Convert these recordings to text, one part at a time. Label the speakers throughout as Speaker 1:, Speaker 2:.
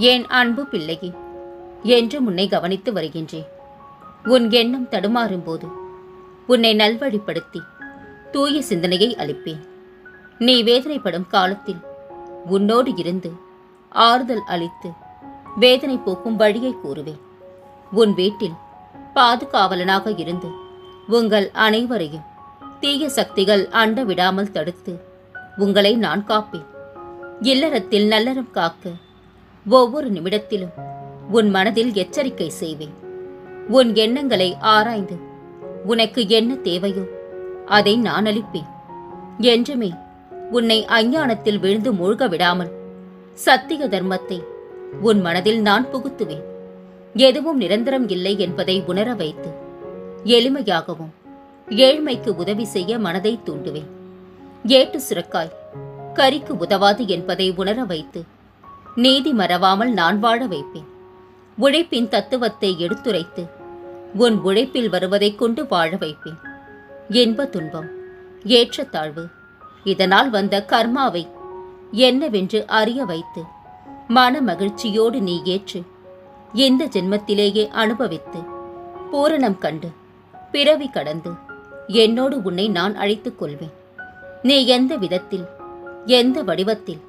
Speaker 1: என் அன்பு பிள்ளையே, என்றும் உன்னை கவனித்து வருகின்றேன். உன் எண்ணம் தடுமாறும் போது உன்னை நல்வழிப்படுத்தி தூய சிந்தனையை அளிப்பேன். நீ வேதனைப்படும் காலத்தில் உன்னோடு இருந்து ஆறுதல் அளித்து வேதனை போக்கும் வழியை கூறுவேன். உன் வீட்டில் பாதுகாவலனாக இருந்து உங்கள் அனைவரையும் தீய சக்திகள் அண்ட விடாமல் தடுத்து உங்களை நான் காப்பேன். இல்லறத்தில் நல்லறம் காக்க ஒவ்வொரு நிமிடத்திலும் உன் மனதில் எச்சரிக்கை செய்வேன். உன் எண்ணங்களை ஆராய்ந்து உனக்கு என்ன தேவையோ அதை நான் அளிப்பேன். என்றுமே உன்னை அஞ்ஞானத்தில் விழுந்து மூழ்க விடாமல் சத்திய தர்மத்தை உன் மனதில் நான் புகுத்துவேன். எதுவும் நிரந்தரம் இல்லை என்பதை உணர வைத்து எளிமையாகவும் ஏழ்மைக்கு உதவி செய்ய மனதை தூண்டுவேன். ஏட்டு சுரக்காய் கரிக்கு உதவாது என்பதை உணர வைத்து நீதி மறவாமல் நான் வாழ வைப்பேன். உழைப்பின் தத்துவத்தை எடுத்துரைத்து உன் உழைப்பில் வருவதை கொண்டு வாழ வைப்பேன். இன்ப துன்பம், ஏற்றத்தாழ்வு, இதனால் வந்த கர்மாவை என்னவென்று அறிய வைத்து மன மகிழ்ச்சியோடு நீ ஏற்று இந்த ஜென்மத்திலேயே அனுபவித்து பூரணம் கண்டு பிறவி கடந்து என்னோடு உன்னை நான் அழைத்துக் கொள்வேன். நீ எந்த விதத்தில், எந்த வடிவத்தில்,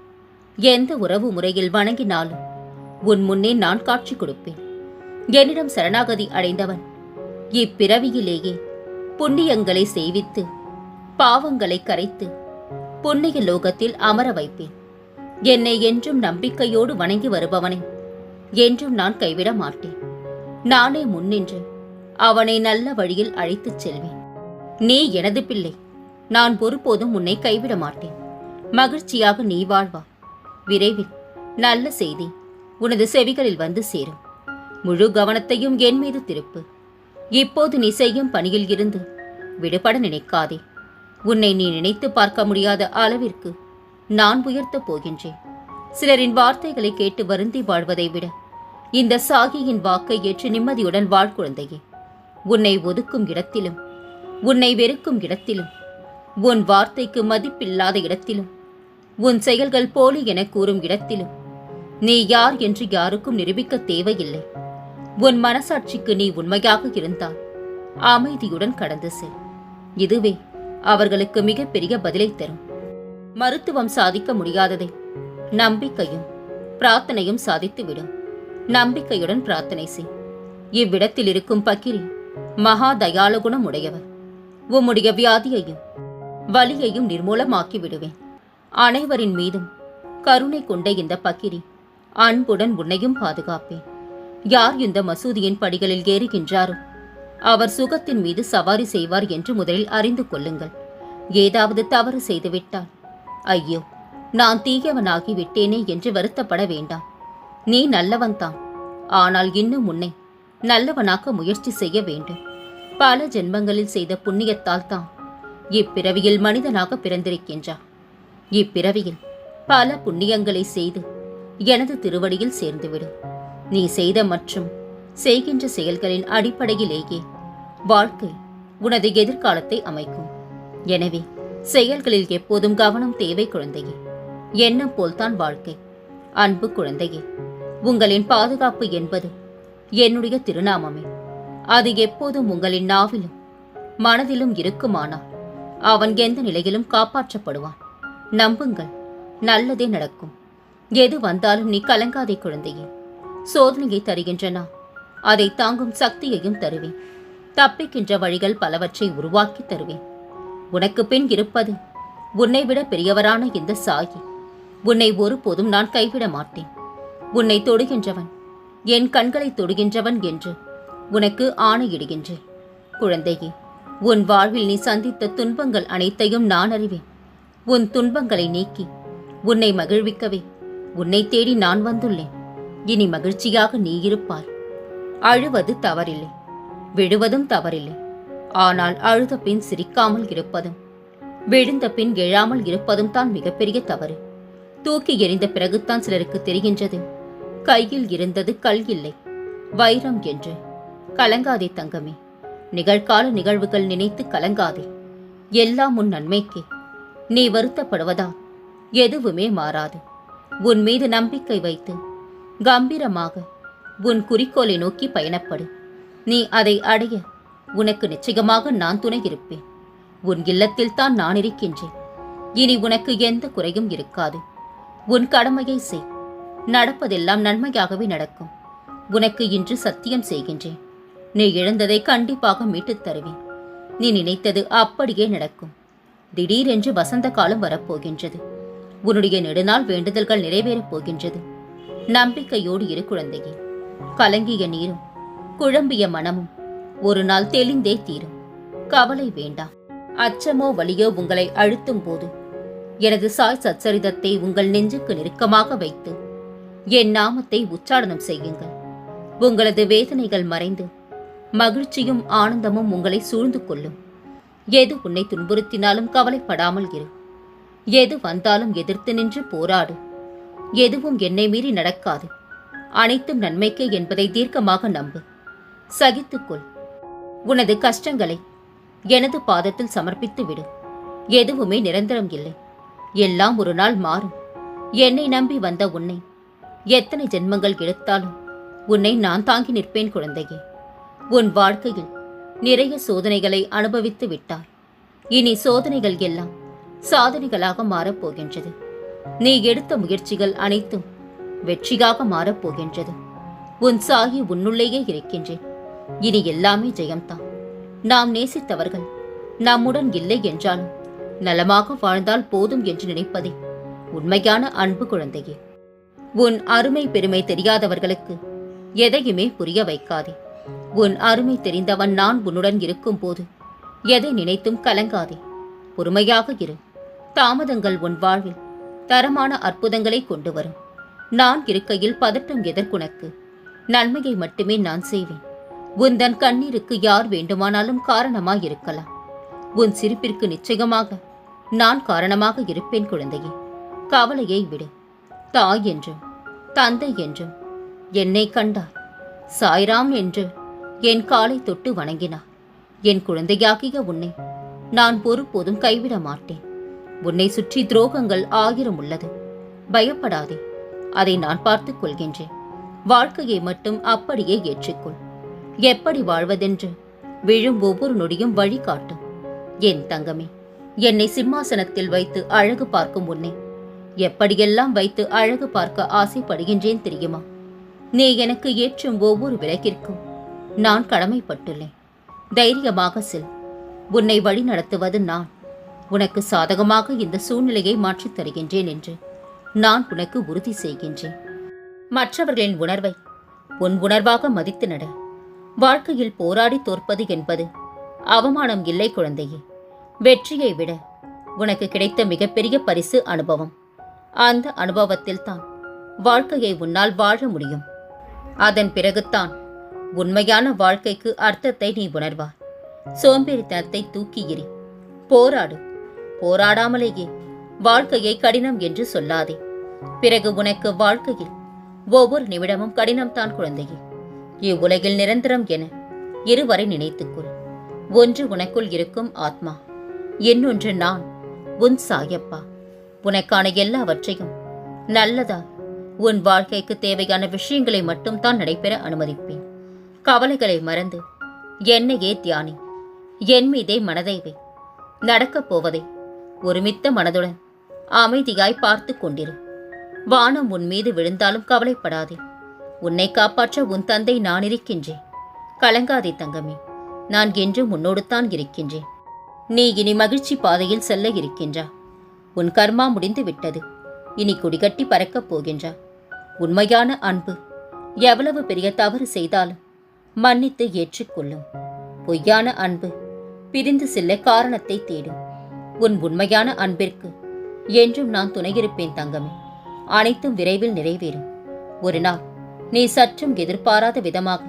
Speaker 1: எந்த உறவு முறையில் வணங்கினாலும் உன் முன்னே நான் காட்சி கொடுப்பேன். என்னிடம் சரணாகதி அடைந்தவன் இப்பிறவியிலேயே புண்ணியங்களை செய்வித்து பாவங்களை கரைத்து புண்ணிய லோகத்தில் அமர வைப்பேன். என்னை என்றும் நம்பிக்கையோடு வணங்கி வருபவனை என்றும் நான் கைவிட மாட்டேன். நானே முன்னின்று அவனை நல்ல வழியில் அழைத்துச் செல்வேன். நீ எனது பிள்ளை, நான் ஒருபோதும் உன்னை கைவிட மாட்டேன். மகிழ்ச்சியாக நீ வாழ்வா. விரைவில் நல்ல செய்தி உனது செவிகளில் வந்து சேரும். முழு கவனத்தையும் என் மீது திருப்பு. இப்போது நீ செய்யும் பணியில் இருந்து விடுபட நினைக்காதே. உன்னை நீ நினைத்து பார்க்க முடியாத அளவிற்கு நான் உயர்த்தப் போகின்றேன். சிலரின் வார்த்தைகளை கேட்டு வருந்தி வாழ்வதை விட இந்த சாகியின் வாக்கை ஏற்று நிம்மதியுடன் வாழ் குழந்தையே. உன்னை ஒதுக்கும் இடத்திலும், உன்னை வெறுக்கும் இடத்திலும், உன் வார்த்தைக்கு மதிப்பில்லாத இடத்திலும், உன் செயல்கள் போலி என கூறும் இடத்திலும் நீ யார் என்று யாருக்கும் நிரூபிக்க தேவையில்லை. உன் மனசாட்சிக்கு நீ உண்மையாக இருந்தால் அமைதியுடன் கடந்து செல். இதுவே அவர்களுக்கு மிகப்பெரிய பதிலை தரும். மருத்துவம் சாதிக்க முடியாததை நம்பிக்கையும் பிரார்த்தனையும் சாதித்துவிடும். நம்பிக்கையுடன் பிரார்த்தனை செய். இவ்விடத்தில் இருக்கும் பக்கிரி மகா தயால குணம் உடையவர். உம்முடைய வியாதியையும் வலியையும் நிர்மூலமாக்கி விடுவேன். அனைவரின் மீதும் கருணை கொண்ட இந்த பக்கிரி அன்புடன் உன்னையும் பாதுகாப்பேன். யார் இந்த மசூதியின் படிகளில் ஏறுகின்றாரோ அவர் சுகத்தின் மீது சவாரி செய்வார் என்று முதலில் அறிந்து கொள்ளுங்கள். ஏதாவது தவறு செய்துவிட்டால் ஐயோ நான் தீயவனாகி விட்டேனே என்று வருத்தப்பட வேண்டாம். நீ நல்லவன்தான், ஆனால் இன்னும் உன்னை நல்லவனாக்க முயற்சி செய்ய வேண்டும். பல ஜென்மங்களில் செய்த புண்ணியத்தால் தான் இப்பிறவியில் மனிதனாக பிறந்திருக்கின்றார். இப்பிறவியில் பல புண்ணியங்களை செய்து எனது திருவடியில் சேர்ந்துவிடு. நீ செய்த மற்றும் செய்கின்ற செயல்களின் அடிப்படையிலேயே வாழ்க்கை உனது எதிர்காலத்தை அமைக்கும். எனவே செயல்களில் எப்போதும் கவனம் தேவை குழந்தையே. எண்ணம் போல்தான் வாழ்க்கை. அன்பு குழந்தையே, உங்களின் பாதுகாப்பு என்பது என்னுடைய திருநாமமே. அது எப்போதும் உங்களின் நாவிலும் மனதிலும் இருக்குமானால் அவன் எந்த நிலையிலும் காப்பாற்றப்படுவான். நம்புங்கள், நல்லதே நடக்கும். எது வந்தாலும் நீ கலங்காதே குழந்தையே. சோதனையை தருகின்றனா அதை தாங்கும் சக்தியையும் தருவேன். தப்பிக்கின்ற வழிகள் பலவற்றை உருவாக்கி தருவேன். உனக்கு பின் இருப்பது உன்னை விட பெரியவரான இந்த சாயி. உன்னை ஒருபோதும் நான் கைவிட மாட்டேன். உன்னை தொடுகின்றவன் என் கண்களை தொடுகின்றவன் என்று உனக்கு ஆணையிடுகின்றேன். குழந்தையே, உன் வாழ்வில் நீ சந்தித்த துன்பங்கள் அனைத்தையும் நான் அறிவேன். உன் துன்பங்களை நீக்கி உன்னை மகிழ்விக்கவே உன்னை தேடி நான் வந்துள்ளேன். இனி மகிழ்ச்சியாக நீ இருப்பாய். அழுவது தவறில்லை, விழுவதும் தவறில்லை. ஆனால் அழுத பின் சிரிக்காமல் இருப்பதும் விழுந்த பின் எழாமல் இருப்பதும் தான் மிகப்பெரிய தவறு. தூக்கி எறிந்த பிறகுதான் சிலருக்கு தெரிகின்றது கையில் இருந்தது கல் இல்லை வைரம் என்று. கலங்காதே தங்கமே. நிகழ்கால நிகழ்வுகள் நினைத்து கலங்காதே. எல்லாம் உன் நன்மைக்கே. நீ வருத்தப்படுவதால் எதுவுமே மாறாது. உன் மீது நம்பிக்கை வைத்து கம்பீரமாக உன் குறிக்கோளை நோக்கி பயணப்படு. நீ அதை அடைய உனக்கு நிச்சயமாக நான் துணை இருப்பேன். உன் இல்லத்தில் தான் நான் இருக்கின்றேன். இனி உனக்கு எந்த குறையும் இருக்காது. உன் கடமையை செய். நடப்பதெல்லாம் நன்மையாகவே நடக்கும். உனக்கு இன்று சத்தியம் செய்கின்றேன். நீ இழந்ததை கண்டிப்பாக மீட்டுத் தருவேன். நீ நினைத்தது அப்படியே நடக்கும். திடீரென்று வசந்த காலம் வரப்போகின்றது. உன்னுடைய நெடுநாள் வேண்டுதல்கள் நிறைவேறப் போகின்றது. நம்பிக்கையோடு இரு குழந்தையே. கலங்கிய நீரும் குழம்பிய மனமும் ஒரு நாள் தெளிந்தே தீரும். கவலை வேண்டாம். அச்சமோ வலியோ உங்களை அழுத்தும் போது எனது சாய் சச்சரிதத்தை உங்கள் நெஞ்சுக்கு நெருக்கமாக வைத்து என் நாமத்தை உச்சாடனம் செய்யுங்கள். உங்களது வேதனைகள் மறைந்து மகிழ்ச்சியும் ஆனந்தமும் உங்களை சூழ்ந்து கொள்ளும். எது உன்னை துன்புறுத்தினாலும் கவலைப்படாமல் இரு. எது வந்தாலும் எதிர்த்து நின்று போராடு. எதுவும் என்னை மீறி நடக்காது. அனைத்தும் நன்மைக்கே என்பதை தீர்க்கமாக நம்பு. சகித்துக்கொள். உனது கஷ்டங்களை எனது பாதத்தில் சமர்ப்பித்து விடு. எதுவுமே நிரந்தரம் இல்லை. எல்லாம் ஒரு நாள் மாறும். என்னை நம்பி வந்த உன்னை எத்தனை ஜென்மங்கள் எடுத்தாலும் உன்னை நான் தாங்கி நிற்பேன் குழந்தையே. உன் வாழ்க்கையில் நிறைய சோதனைகளை அனுபவித்து விட்டாய். இனி சோதனைகள் எல்லாம் சாதனைகளாக மாறப்போகின்றது. நீ எடுத்த முயற்சிகள் அனைத்தும் வெற்றியாக மாறப்போகின்றது. உன் சாயி உன்னுள்ளேயே இருக்கின்றேன். இனி எல்லாமே ஜெயம்தான். நாம் நேசித்தவர்கள் நம்முடன் இல்லை என்றாலும் நலமாக வாழ்ந்தால் போதும் என்று நினைப்பதே உண்மையான அன்பு குழந்தையே. உன் அருமை பெருமை தெரியாதவர்களுக்கு எதையுமே புரிய வைக்காதே. உன் அருமை தெரிந்தவன் நான் உன்னுடன் இருக்கும் போது எதை நினைத்தும் கலங்காதே. பொறுமையாக இரு. தாமதங்கள் உன் வாழ்வில் தரமான அற்புதங்களை கொண்டு வரும். நான் இருக்கையில் பதற்றம் எதற்குனக்கு? நன்மையை மட்டுமே நான் செய்வேன். உந்தன் கண்ணீருக்கு யார் வேண்டுமானாலும் காரணமாயிருக்கலாம். உன் சிரிப்பிற்கு நிச்சயமாக நான் காரணமாக இருப்பேன் குழந்தையே. கவலையை விடு. தாய் என்றும் தந்தை என்றும் என்னை கண்டார். சாய்ராம் என்று என் காலை தொட்டு வணங்கினார். என் குழந்தையாகிய உன்னை நான் ஒருபோதும் கைவிட மாட்டேன். உன்னை சுற்றி துரோகங்கள் 1000 உள்ளது. பயப்படாதே. அதை நான் பார்த்துக் கொள்கின்றேன். வாழ்க்கையை மட்டும் அப்படியே ஏற்றுக்கொள். எப்படி வாழ்வதென்று விழும் ஒவ்வொரு நொடியும் வழிகாட்டும். என் தங்கமே, என்னை சிம்மாசனத்தில் வைத்து அழகு பார்க்கும் உன்னை எப்படியெல்லாம் வைத்து அழகு பார்க்க ஆசைப்படுகின்றேன் தெரியுமா? நீ எனக்கு ஏற்றும் ஒவ்வொரு விளக்கிற்கும் நான் கடமைப்பட்டுள்ளேன். தைரியமாக செல். உன்னை வழி நடத்துவது நான். உனக்கு சாதகமாக இந்த சூழ்நிலையை மாற்றித் தருகின்றேன் என்று நான் உனக்கு உறுதி செய்கின்றேன். மற்றவர்களின் உணர்வை உன் உணர்வாக மதித்து நட. வாழ்க்கையில் போராடி தோற்பது என்பது அவமானம் இல்லை குழந்தையே. வெற்றியை விட உனக்கு கிடைத்த மிகப்பெரிய பரிசு அனுபவம். அந்த அனுபவத்தில் தான் வாழ்க்கையை உன்னால் வாழ முடியும். அதன் பிறகுதான் உண்மையான வாழ்க்கைக்கு அர்த்தத்தை நீ உணர்வாய். சோம்பேறித்தனத்தை தூக்கி எறி. போராடு. போராடாமலேயே வாழ்க்கையை கடினம் என்று சொல்லாதே. பிறகு உனக்கு வாழ்க்கையில் ஒவ்வொரு நிமிடமும் கடினம்தான் குழந்தையே. இவ்வுலகில் நிரந்தரம் என இருவரை நினைத்துக்கொள். ஒன்று உனக்குள் இருக்கும் ஆத்மா, இன்னொன்று நான், உன் சாயப்பா. உனக்கான எல்லாவற்றையும் நல்லதா உன் வாழ்க்கைக்கு தேவையான விஷயங்களை மட்டும் தான் நடைபெற அனுமதிப்பேன். கவலைகளை மறந்து என்னையே தியானி. என் மீதே மனதை வை. நடக்கப் போவதை ஒருமித்த மனதுடன் அமைதியாய் பார்த்து கொண்டிரு. வானம் உன் மீது விழுந்தாலும் கவலைப்படாதே. உன்னை காப்பாற்ற உன் தந்தை நான் இருக்கின்றேன். கலங்காதே தங்கமே. நான் என்றும் உன்னோடு தான் இருக்கின்றேன். நீ இனி மகிழ்ச்சி பாதையில் செல்ல இருக்கின்றா. உன் கர்மா முடிந்து விட்டது. இனி குடிகட்டி பறக்கப் போகின்றா. உண்மையான அன்பு எவ்வளவு பெரிய தவறு செய்தாலும் மன்னித்து ஏற்றுக்கொள்ளும். பொய்யான அன்பு பிரிந்து செல்ல காரணத்தை தேடும். உன் உண்மையான அன்பிற்கு என்றும் நான் துணையிருப்பேன் தங்கமே. அனைத்தும் விரைவில் நிறைவேறும். ஒரு நாள் நீ சற்றும் எதிர்பாராத விதமாக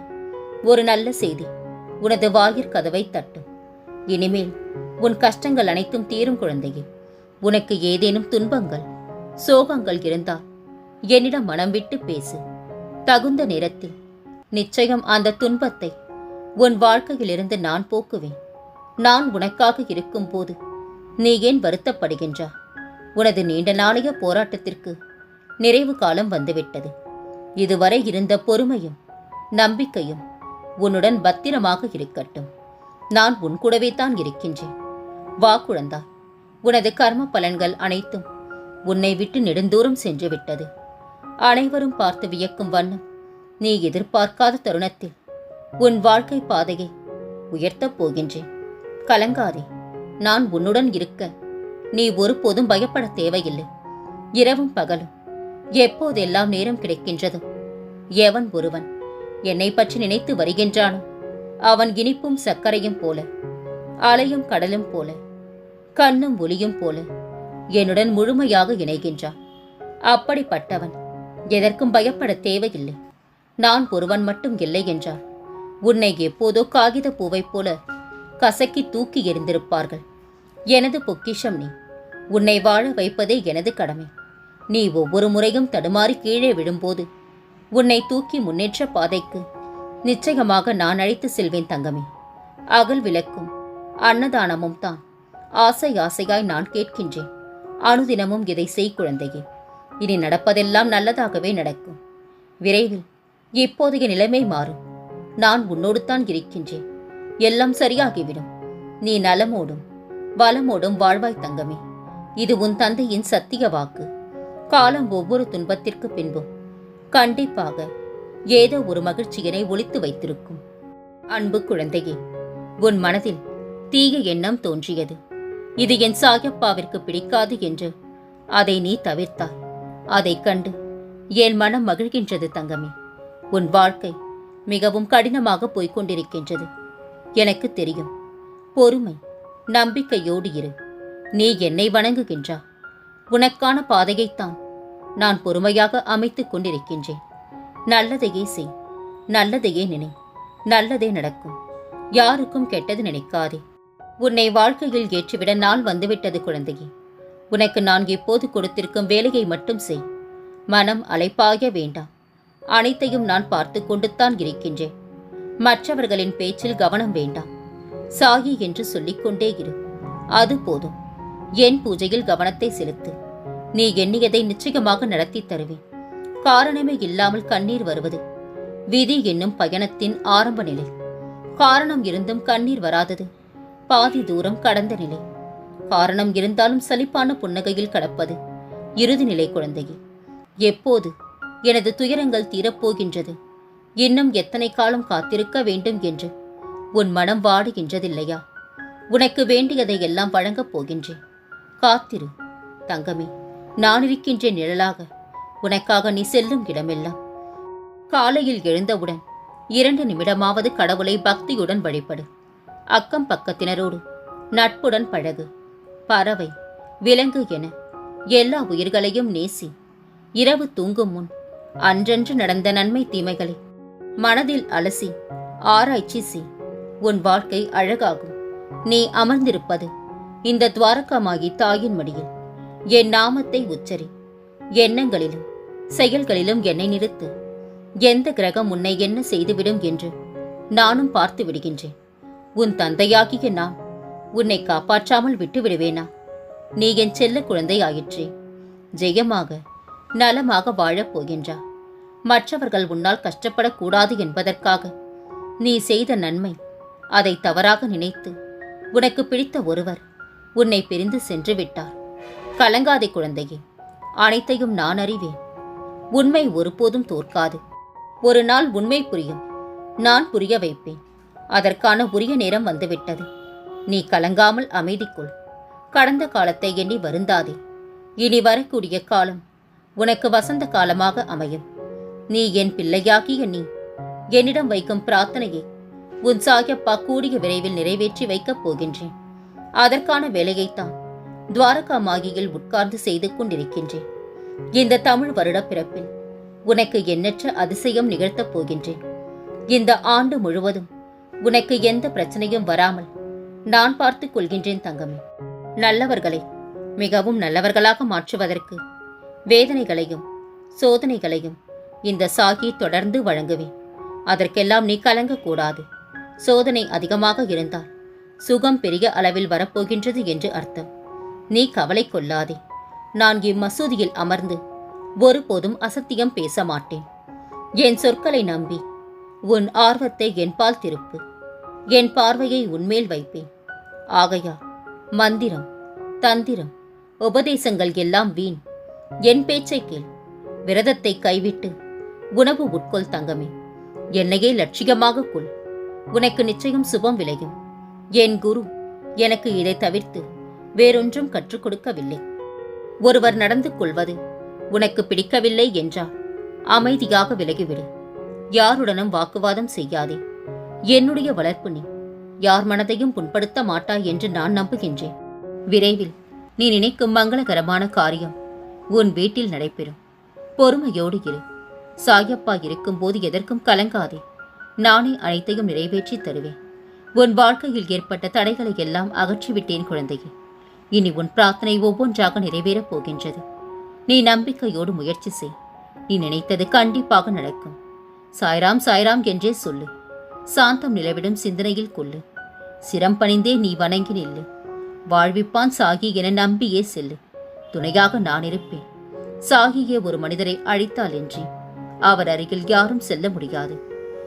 Speaker 1: ஒரு நல்ல செய்தி உனது வாயிற் கதவை தட்டும். இனிமேல் உன் கஷ்டங்கள் அனைத்தும் தீரும் குழந்தையே. உனக்கு ஏதேனும் துன்பங்கள் சோகங்கள் இருந்தால் என்னிடம் மனம் விட்டு பேசு. தகுந்த நேரத்தில் நிச்சயம் அந்த துன்பத்தை உன் வாழ்க்கையிலிருந்து நான் போக்குவேன். நான் உனக்காக இருக்கும் போது நீ ஏன் வருத்தப்படுகின்றா? உனது நீண்ட நாளைய போராட்டத்திற்கு நிறைவு காலம் வந்துவிட்டது. இதுவரை இருந்த பொறுமையும் நம்பிக்கையும் உன்னுடன் பத்திரமாக இருக்கட்டும். நான் உன் கூடவே தான் இருக்கின்றேன். வா குழந்தாய், உனது கர்ம பலன்கள் அனைத்தும் உன்னை விட்டு நெடுந்தூரம் சென்று விட்டது. அனைவரும் பார்த்து வியக்கும் வண்ணம் நீ எதிர்பார்க்காத தருணத்தில் உன் வாழ்க்கை பாதையை உயர்த்தப் போகின்றேன். கலங்காதே, நான் உன்னுடன் இருக்க நீ ஒருபோதும் பயப்பட தேவையில்லை. இரவும் பகலும் எப்போதெல்லாம் நேரம் கிடைக்கின்றதோ எவன் ஒருவன் என்னை பற்றி நினைத்து வருகின்றானோ அவன் இனிப்பும் சர்க்கரையும் போல, அலையும் கடலும் போல, கண்ணும் ஒளியும் போல என்னுடன் முழுமையாக இணைகின்றான். அப்படிப்பட்டவன் எதற்கும் பயப்பட தேவையில்லை. நான் ஒருவன் மட்டும் இல்லை என்றால் உன்னை எப்போதோ காகித பூவைப் போல கசக்கி தூக்கி எறிந்திருப்பார்கள். எனது பொக்கிஷம் நீ. உன்னை வாழ வைப்பதே எனது கடமை. நீ ஒவ்வொரு முறையும் தடுமாறி கீழே விழும்போது உன்னை தூக்கி முன்னேற்ற பாதைக்கு நிச்சயமாக நான் அழைத்து செல்வேன் தங்கமே. அகல் விளக்கும் அன்னதானமும் தான் ஆசை ஆசையாய் நான் கேட்கின்றேன். அனுதினமும் இதை செய் குழந்தையே. இனி நடப்பதெல்லாம் நல்லதாகவே நடக்கும். விரைவில் இப்போதைய நிலைமை மாறும். நான் உன்னோடு தான் இருக்கின்றேன். எல்லாம் சரியாகிவிடும். நீ நலமோடும் வளமோடும் வாழ்வாய் தங்கமே. இது உன் தந்தையின் சத்திய வாக்கு. காலம் ஒவ்வொரு துன்பத்திற்கு பின்பும் கண்டிப்பாக ஏதோ ஒரு மகிழ்ச்சியினை ஒளித்து வைத்திருக்கும். அன்பு குழந்தையே, உன் மனதில் தீய எண்ணம் தோன்றியது. இது என் சாயப்பாவிற்கு பிடிக்காது என்று அதை நீ தவிர்த்தாய். அதைக் கண்டு என் மனம் மகிழ்கின்றது தங்கமே. உன் வாழ்க்கை மிகவும் கடினமாக போய்கொண்டிருக்கின்றது. எனக்கு தெரியும். பொறுமை நம்பிக்கையோடு இரு. நீ என்னை வணங்குகின்றா. உனக்கான பாதையைத்தான் நான் பொறுமையாக அமைத்துக் கொண்டிருக்கின்றேன். நல்லதையே செய், நல்லதையே நினை, நல்லதே நடக்கும். யாருக்கும் கெட்டது நினைக்காதே. உன்னை வாழ்க்கையில் ஏற்றிவிட நாள் வந்துவிட்டது குழந்தையே. உனக்கு நான் இப்போது கொடுத்திருக்கும் வேலையை மட்டும் செய். மனம் அலைப்பாய வேண்டாம். அனைத்தையும் நான் பார்த்து கொண்டுத்தான் இருக்கின்றேன். மற்றவர்களின் பேச்சில் கவனம் வேண்டாம். சாயி என்று சொல்லிக்கொண்டே இரு. அது போதும். என் பூஜையில் கவனத்தை செலுத்து. நீ எண்ணியதை நிச்சயமாக நடத்தி தருவேன். காரணமே இல்லாமல் கண்ணீர் வருவது விதி என்னும் பயணத்தின் ஆரம்ப நிலை. காரணம் இருந்தும் கண்ணீர் வராதது பாதி தூரம் கடந்த நிலை. காரணம் இருந்தாலும் சலிப்பான புன்னகையில் கடப்பது இறுதி நிலை. குழந்தையே, எப்போது எனது துயரங்கள் தீரப்போகின்றது, இன்னும் எத்தனை காலம் காத்திருக்க வேண்டும் என்று உன் மனம் வாடுகின்றதில்லையா? உனக்கு வேண்டியதை எல்லாம் வழங்கப் போகின்றேன். காத்திரு தங்கமே. நான் இருக்கின்றேன் நிழலாக. உனக்காக நீ செல்லும் இடமெல்லாம். காலையில் எழுந்தவுடன் 2 நிமிடமாவது கடவுளை பக்தியுடன் வழிபடு. அக்கம் பக்கத்தினரோடு நட்புடன் பழகு. பறவை விலங்கு என எல்லா உயிர்களையும் நேசி. இரவு தூங்கும் முன் அன்றன்று நடந்த நன்மை தீமைகளை மனதில் அலசி ஆராய்ச்சி செய். உன் வாழ்க்கை அழகாகும். நீ அமர்ந்திருப்பது இந்த துவாரகமாகி தாயின் மடியில். என் நாமத்தை உச்சரி. எண்ணங்களிலும் செயல்களிலும் என்னை நிறுத்து. எந்த கிரகம் உன்னை என்ன செய்துவிடும் என்று நானும் பார்த்து விடுகின்றேன். உன் தந்தையாகிய நான் உன்னை காப்பாற்றாமல் விட்டு விடுவேனா? நீ என் செல்ல குழந்தை ஆயிற்றே. ஜெயமாக நலமாக வாழப் போகின்றா. மற்றவர்கள் உன்னால் கஷ்டப்படக்கூடாது என்பதற்காக நீ செய்த நன்மை, அதை தவறாக நினைத்து உனக்கு பிடித்த ஒருவர் உன்னை பிரிந்து சென்று விட்டார். கலங்காதே குழந்தையே. அனைத்தையும் நான் அறிவேன். உண்மை ஒருபோதும் தோற்காது. ஒரு நாள் உண்மை புரியும். நான் புரிய வைப்பேன். அதற்கான உரிய நேரம் வந்துவிட்டது. நீ கலங்காமல் அமைதி கொள். கடந்த காலத்தை எண்ணி வருந்தாதே. இனி வரக்கூடிய காலம் உனக்கு வசந்த காலமாக அமையும். நீ என் பிள்ளையாகிய நீ என்னிடம் வைக்கும் பிரார்த்தனையை உன் சாயப்பா கூடிய விரைவில் நிறைவேற்றி வைக்கப் போகின்றேன். அதற்கான வேலையைத்தான் துவாரகா மாகியில் உட்கார்ந்து செய்து கொண்டிருக்கின்றேன். இந்த தமிழ் வருட பிறப்பில் உனக்கு எண்ணற்ற அதிசயம் நிகழ்த்தப் போகின்றேன். இந்த ஆண்டு முழுவதும் உனக்கு எந்த பிரச்சனையும் வராமல் நான் பார்த்துக் கொள்கின்றேன் தங்கமே. நல்லவர்களை மிகவும் நல்லவர்களாக மாற்றுவதற்கு வேதனைகளையும் சோதனைகளையும் இந்த சாகி தொடர்ந்து வழங்குவேன். அதற்கெல்லாம் நீ கலங்கக்கூடாது. சோதனை அதிகமாக இருந்தால் சுகம் பெரிய அளவில் வரப்போகின்றது என்று அர்த்தம். நீ கவலை கொள்ளாதே. நான் இம்மசூதியில் அமர்ந்து ஒருபோதும் அசத்தியம் பேச மாட்டேன். என் சொற்களை நம்பி உன் ஆர்வத்தை என்பால் திருப்பு. என் பார்வையை உன்மேல் வைப்பேன். ஆகையா மந்திரம், தந்திரம், உபதேசங்கள் எல்லாம் வீண். என் பேச்சை கேள். விரதத்தை கைவிட்டு உணவு உட்கொள் தங்கமே. என்னையே லட்சியமாக கொள். உனக்கு நிச்சயம் சுபம் விளையும். என் குரு எனக்கு இதை தவிர்த்து வேறொன்றும் கற்றுக் கொடுக்கவில்லை. ஒருவர் நடந்து கொள்வது உனக்கு பிடிக்கவில்லை என்றால் அமைதியாக விலகிவிடு. யாருடனும் வாக்குவாதம் செய்யாதே. என்னுடைய வளர்ப்பு நீ. யார் மனதையும் புண்படுத்த மாட்டாய் என்று நான் நம்புகின்றேன். விரைவில் நீ நினைக்கும் மங்களகரமான காரியம் உன் வீட்டில் நடைபெறும். பொறுமையோடு இரு. சாயப்பா இருக்கும்போது எதற்கும் கலங்காதே. நானே அனைத்தையும் நிறைவேற்றி தருவேன். உன் வாழ்க்கையில் ஏற்பட்ட தடைகளை எல்லாம் அகற்றிவிட்டேன் குழந்தையே. இனி உன் பிரார்த்தனை ஒவ்வொன்றாக நிறைவேறப் போகின்றது. நீ நம்பிக்கையோடு முயற்சி செய். நீ நினைத்தது கண்டிப்பாக நடக்கும். சாய்ராம் சாய்ராம் என்றே சொல்லு. சாந்தம் நிலவிடும் சிந்தனையில் கொள்ளு. சிரம் பணிந்தே நீ வணங்கி நில்லு. வாழ்விப்பான் சாகி என நம்பியே செல்லு. துணையாக நான் இருப்பேன். சாகியே ஒரு மனிதரை அழித்தால் என்று அவர் அருகில் யாரும் செல்ல முடியாது.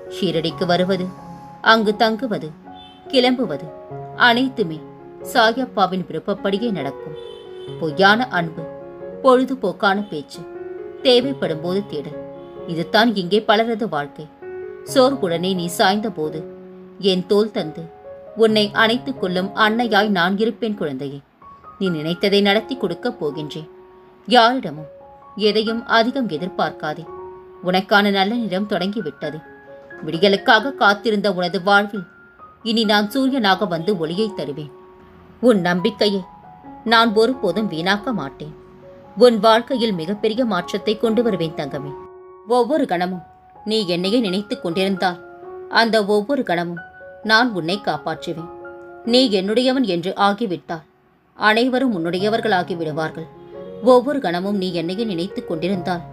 Speaker 1: ஷீரடிக்கு வருவது, அங்கு தங்குவது, கிளம்புவது அனைத்துமே சாயப்பாவின் விருப்பப்படியே நடக்கும். பொய்யான அன்பு, பொழுதுபோக்கான பேச்சு, தேவைப்படும் போது தேடல், இதுதான் இங்கே பலரது வாழ்க்கை. சோர்வுடனே நீ சாய்ந்த போது என் தோள் தந்து உன்னை அணைத்துக் கொள்ளும் அன்னையாய் நான் இருப்பேன் குழந்தையே. நீ நினைத்ததை நடத்தி கொடுக்கப் போகின்றேன். யாரிடமும் எதையும் அதிகம் எதிர்பார்க்காதே. உனக்கான நல்ல நேரம் தொடங்கிவிட்டது. விடியலுக்காக காத்திருந்த உனது வாழ்வில் இனி நான் சூரியனாக வந்து ஒளியை தருவேன். உன் நம்பிக்கையை நான் ஒருபோதும் வீணாக்க மாட்டேன். உன் வாழ்க்கையில் மிகப்பெரிய மாற்றத்தை கொண்டு வருவேன் தங்கமே. ஒவ்வொரு கணமும் நீ என்னையே நினைத்துக் கொண்டிருந்தால் அந்த ஒவ்வொரு கணமும் நான் உன்னை காப்பாற்றுவேன். நீ என்னுடையவன் என்று ஆகிவிட்டால் அனைவரும் உன்னுடையவர்களாகி விடுவார்கள். ஒவ்வொரு கணமும் நீ என்னையே நினைத்துக் கொண்டிருந்தால்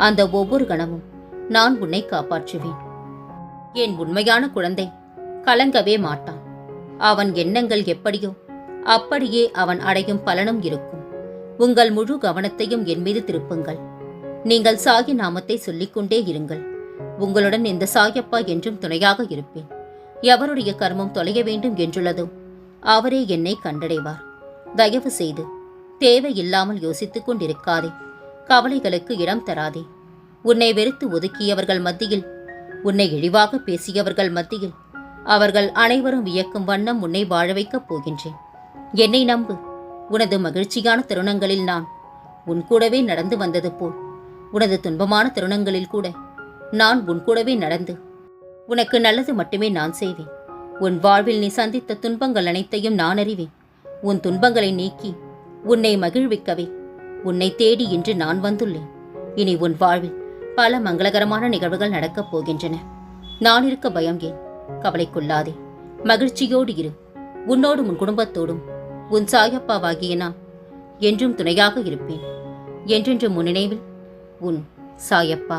Speaker 1: அந்த ஒவ்வொரு கணமும் நான் உன்னை காப்பாற்றுவேன். என் உண்மையான குழந்தை கலங்கவே மாட்டான். அவன் எண்ணங்கள் எப்படியோ அப்படியே அவன் அடையும் பலனும் இருக்கும். உங்கள் முழு கவனத்தையும் என் மீது திருப்புங்கள். நீங்கள் சாகி நாமத்தை சொல்லிக்கொண்டே இருங்கள். உங்களுடன் இந்த சாயப்பா என்றும் துணையாக இருப்பேன். எவருடைய கர்மம் தொலைய வேண்டும் என்றுள்ளதோ அவரே என்னை கண்டடைவார். தயவு செய்து தேவையில்லாமல் யோசித்துக் கொண்டிருக்காதே. கவலைகளுக்கு இடம் தராதே. உன்னை வெறுத்து ஒதுக்கியவர்கள் மத்தியில், உன்னை இழிவாக பேசியவர்கள் மத்தியில் அவர்கள் அனைவரும் வியக்கும் வண்ணம் உன்னை வாழ வைக்கப் போகின்றேன். என்னை நம்பு. உனது மகிழ்ச்சியான தருணங்களில் நான் உன் கூடவே நடந்து வந்தது போல் உனது துன்பமான தருணங்களில் கூட நான் உன் கூடவே நடந்து உனக்கு நல்லது மட்டுமே நான் செய்வேன். உன் வாழ்வில் நீ சந்தித்த துன்பங்கள் அனைத்தையும் நான் அறிவேன். உன் துன்பங்களை நீக்கி உன்னை மகிழ்விக்கவே உன்னை தேடி இன்று நான் வந்துள்ளேன். இனி உன் வாழ்வில் பல மங்களகரமான நிகழ்வுகள் நடக்கப் போகின்றன. நான் இருக்க பயம் ஏன்? கவலைக்குள்ளாதே. மகிழ்ச்சியோடு இரு. உன்னோடும் உன் குடும்பத்தோடும் உன் சாயப்பாவாகிய நான் என்றும் துணையாக இருப்பேன். என்றென்றும் உன் நினைவில் உன் சாயப்பா.